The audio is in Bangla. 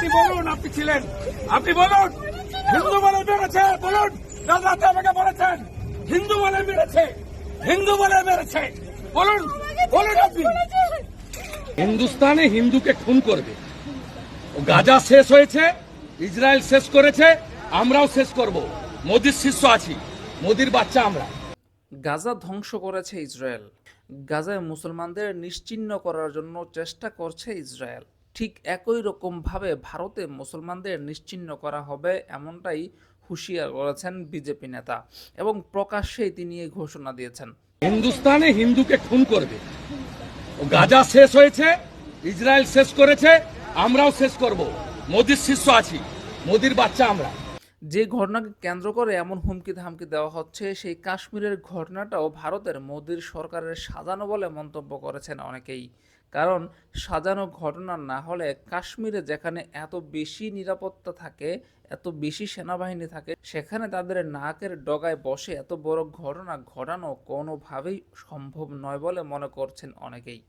আপনি বলুন, আপনি ছিলেন, আপনি বলুন হিন্দু বলে মেরেছে, বলুন কাল রাতে আমাকে বলেছেন হিন্দু বলে মেরেছে, হিন্দু বলে মেরেছে, বলুন বলুন আপনি। হিন্দুস্তানে হিন্দুকে খুন করবে, গাজা শেষ হয়েছে, ইসরায়েল শেষ করেছে, আমরাও শেষ করব। মোদির শিষ্য আছি, মোদির বাচ্চা আমরা। গাজা ধ্বংস করেছে ইসরায়েল। গাজায় মুসলমানদের নিশ্চিহ্ন করার জন্য চেষ্টা করছে ইসরায়েল। ঠিক একই রকমভাবে ভারতে মুসলমানদের নিশ্চিহ্ন করা হবে, এমনটাই হুঁশিয়ার করেছেন বিজেপি নেতা এবং প্রকাশ্যেই তিনি এই ঘোষণা দিয়েছেন। হিন্দুস্তানে হিন্দুকে খুন করবে, গাজা শেষ হয়েছে, ইসরায়েল শেষ করেছে, আমরাও শেষ করব। মোদির শিষ্য আছি, মোদির বাচ্চা আমরা। যে ঘটনাকে কেন্দ্র করে এমন হুমকি ধামকি দেওয়া হচ্ছে, সেই কাশ্মীরের ঘটনাটাও ভারতের মোদির সরকারের সাজানো বলে মন্তব্য করেছেন অনেকেই। কারণ সাজানো ঘটনা না হলে কাশ্মীরে যেখানে এত বেশি নিরাপত্তা থাকে, এত বেশি সেনাবাহিনী থাকে, সেখানে তাদের নাকের ডগায় বসে এত বড় ঘটনা ঘটানো কোনোভাবেই সম্ভব নয় বলে মনে করছেন অনেকেই।